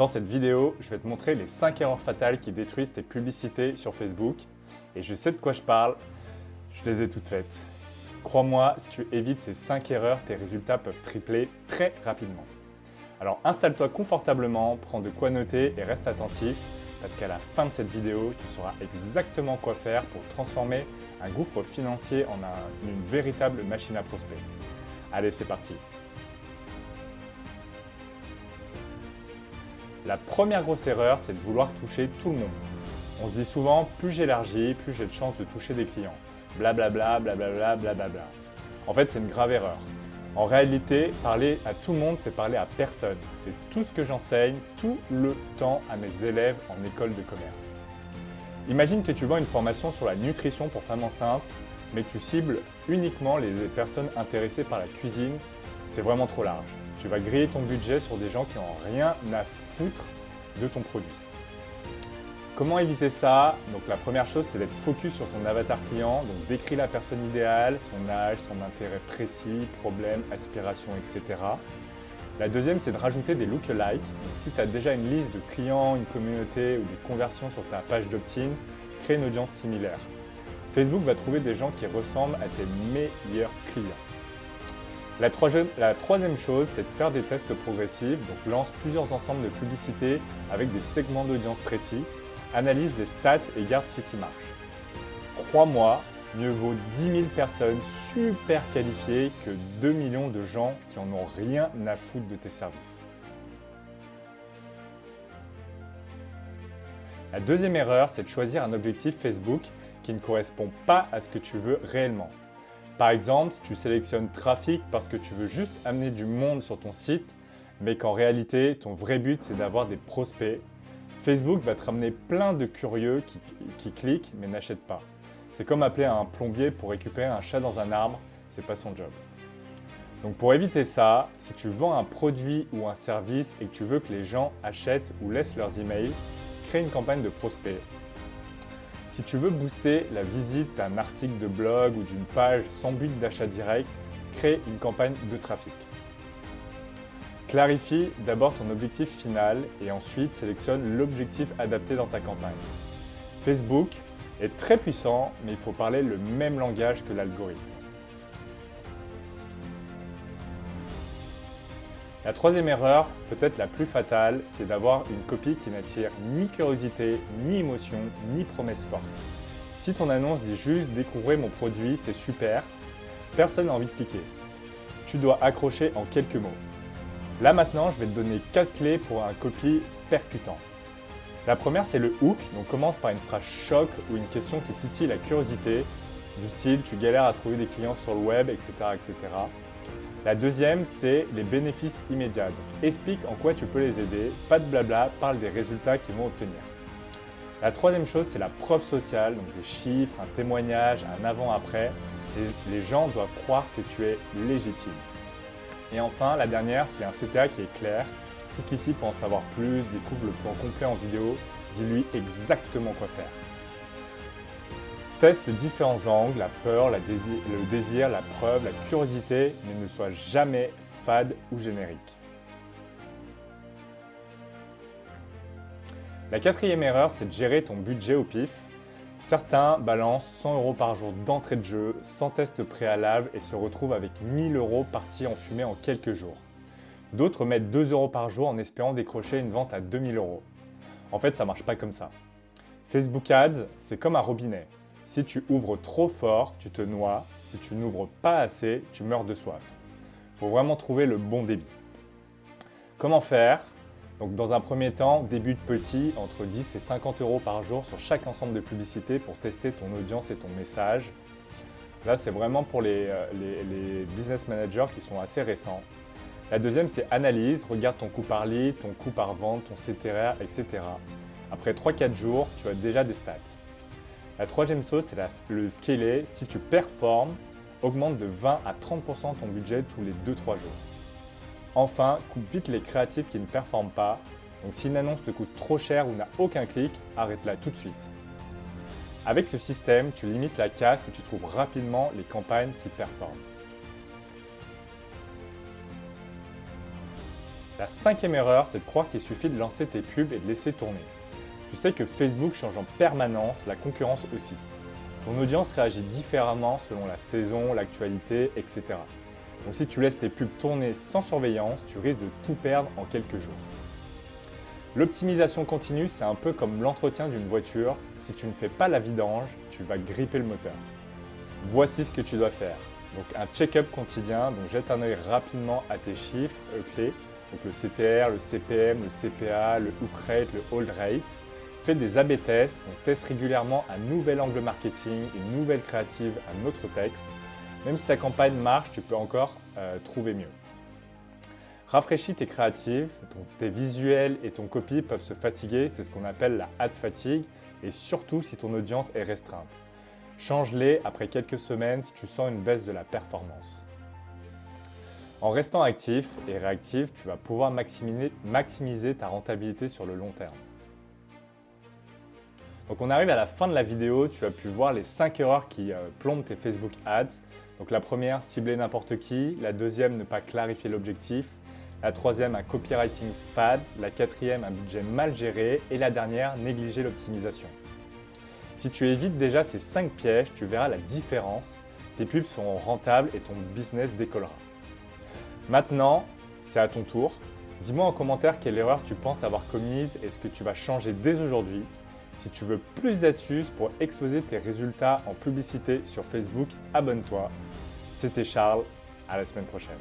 Dans cette vidéo, je vais te montrer les 5 erreurs fatales qui détruisent tes publicités sur Facebook. Et je sais de quoi je parle, je les ai toutes faites. Crois-moi, si tu évites ces 5 erreurs, tes résultats peuvent tripler très rapidement. Alors installe-toi confortablement, prends de quoi noter et reste attentif parce qu'à la fin de cette vidéo, tu sauras exactement quoi faire pour transformer un gouffre financier en une véritable machine à prospects. Allez, c'est parti! La première grosse erreur, c'est de vouloir toucher tout le monde. On se dit souvent, plus j'élargis, plus j'ai de chances de toucher des clients. Blablabla, blablabla, blablabla. En fait, c'est une grave erreur. En réalité, parler à tout le monde, c'est parler à personne. C'est tout ce que j'enseigne tout le temps à mes élèves en école de commerce. Imagine que tu vends une formation sur la nutrition pour femmes enceintes, mais que tu cibles uniquement les personnes intéressées par la cuisine. C'est vraiment trop large. Tu vas griller ton budget sur des gens qui n'ont rien à foutre de ton produit. Comment éviter ça? Donc la première chose, c'est d'être focus sur ton avatar client. Donc décris la personne idéale, son âge, son intérêt précis, problème, aspiration, etc. La deuxième, c'est de rajouter des lookalikes. Donc si tu as déjà une liste de clients, une communauté ou des conversions sur ta page d'opt-in, crée une audience similaire. Facebook va trouver des gens qui ressemblent à tes meilleurs clients. La troisième chose, c'est de faire des tests progressifs. Donc lance plusieurs ensembles de publicités avec des segments d'audience précis. Analyse les stats et garde ce qui marche. Crois-moi, mieux vaut 10 000 personnes super qualifiées que 2 millions de gens qui en ont rien à foutre de tes services. La deuxième erreur, c'est de choisir un objectif Facebook qui ne correspond pas à ce que tu veux réellement. Par exemple, si tu sélectionnes trafic parce que tu veux juste amener du monde sur ton site, mais qu'en réalité, ton vrai but, c'est d'avoir des prospects, Facebook va te ramener plein de curieux qui cliquent mais n'achètent pas. C'est comme appeler un plombier pour récupérer un chat dans un arbre, c'est pas son job. Donc pour éviter ça, si tu vends un produit ou un service et que tu veux que les gens achètent ou laissent leurs emails, crée une campagne de prospects. Si tu veux booster la visite d'un article de blog ou d'une page sans but d'achat direct, crée une campagne de trafic. Clarifie d'abord ton objectif final et ensuite sélectionne l'objectif adapté dans ta campagne. Facebook est très puissant, mais il faut parler le même langage que l'algorithme. La troisième erreur, peut-être la plus fatale, c'est d'avoir une copie qui n'attire ni curiosité, ni émotion, ni promesse forte. Si ton annonce dit juste « Découvrez mon produit, c'est super », personne n'a envie de cliquer. Tu dois accrocher en quelques mots. Là maintenant, je vais te donner 4 clés pour un copy percutant. La première, c'est le hook, donc commence par une phrase choc ou une question qui titille la curiosité, du style « Tu galères à trouver des clients sur le web, etc. etc. » La deuxième, c'est les bénéfices immédiats. Donc, explique en quoi tu peux les aider, pas de blabla, parle des résultats qu'ils vont obtenir. La troisième chose, c'est la preuve sociale, donc des chiffres, un témoignage, un avant-après. Les gens doivent croire que tu es légitime. Et enfin, la dernière, c'est un CTA qui est clair. Clique ici pour en savoir plus, découvre le plan complet en vidéo, dis-lui exactement quoi faire. Teste différents angles, la peur, le désir, la preuve, la curiosité, mais ne sois jamais fade ou générique. La quatrième erreur, c'est de gérer ton budget au pif. Certains balancent 100 € par jour d'entrée de jeu, sans test préalable et se retrouvent avec 1000 € partis en fumée en quelques jours. D'autres mettent 2 € par jour en espérant décrocher une vente à 2000 €. En fait, ça ne marche pas comme ça. Facebook Ads, c'est comme un robinet. Si tu ouvres trop fort, tu te noies. Si tu n'ouvres pas assez, tu meurs de soif. Il faut vraiment trouver le bon débit. Comment faire? Donc, dans un premier temps, débute petit, entre 10 et 50 € par jour sur chaque ensemble de publicités pour tester ton audience et ton message. Là, c'est vraiment pour les business managers qui sont assez récents. La deuxième, c'est analyse. Regarde ton coût par lead, ton coût par vente, ton CTR, etc. Après 3-4 jours, tu as déjà des stats. La troisième chose, c'est le scaler. Si tu performes, augmente de 20 à 30% ton budget tous les 2-3 jours. Enfin, coupe vite les créatifs qui ne performent pas. Donc si une annonce te coûte trop cher ou n'a aucun clic, arrête-la tout de suite. Avec ce système, tu limites la casse et tu trouves rapidement les campagnes qui performent. La cinquième erreur, c'est de croire qu'il suffit de lancer tes pubs et de laisser tourner. Tu sais que Facebook change en permanence, la concurrence aussi. Ton audience réagit différemment selon la saison, l'actualité, etc. Donc si tu laisses tes pubs tourner sans surveillance, tu risques de tout perdre en quelques jours. L'optimisation continue, c'est un peu comme l'entretien d'une voiture. Si tu ne fais pas la vidange, tu vas gripper le moteur. Voici ce que tu dois faire. Donc un check-up quotidien, donc jette un œil rapidement à tes chiffres clés, donc le CTR, le CPM, le CPA, le hook rate, le hold rate. Fais des A/B tests, donc teste régulièrement un nouvel angle marketing, une nouvelle créative, un autre texte. Même si ta campagne marche, tu peux encore trouver mieux. Rafraîchis tes créatives, tes visuels et ton copy peuvent se fatiguer, c'est ce qu'on appelle la ad fatigue, et surtout si ton audience est restreinte. Change-les après quelques semaines si tu sens une baisse de la performance. En restant actif et réactif, tu vas pouvoir maximiser ta rentabilité sur le long terme. Donc on arrive à la fin de la vidéo, tu as pu voir les 5 erreurs qui plombent tes Facebook Ads. Donc la première, cibler n'importe qui. La deuxième, ne pas clarifier l'objectif. La troisième, un copywriting fade. La quatrième, un budget mal géré. Et la dernière, négliger l'optimisation. Si tu évites déjà ces 5 pièges, tu verras la différence. Tes pubs seront rentables et ton business décollera. Maintenant, c'est à ton tour. Dis-moi en commentaire quelle erreur tu penses avoir commise et ce que tu vas changer dès aujourd'hui. Si tu veux plus d'astuces pour exploser tes résultats en publicité sur Facebook, abonne-toi. C'était Charles, à la semaine prochaine.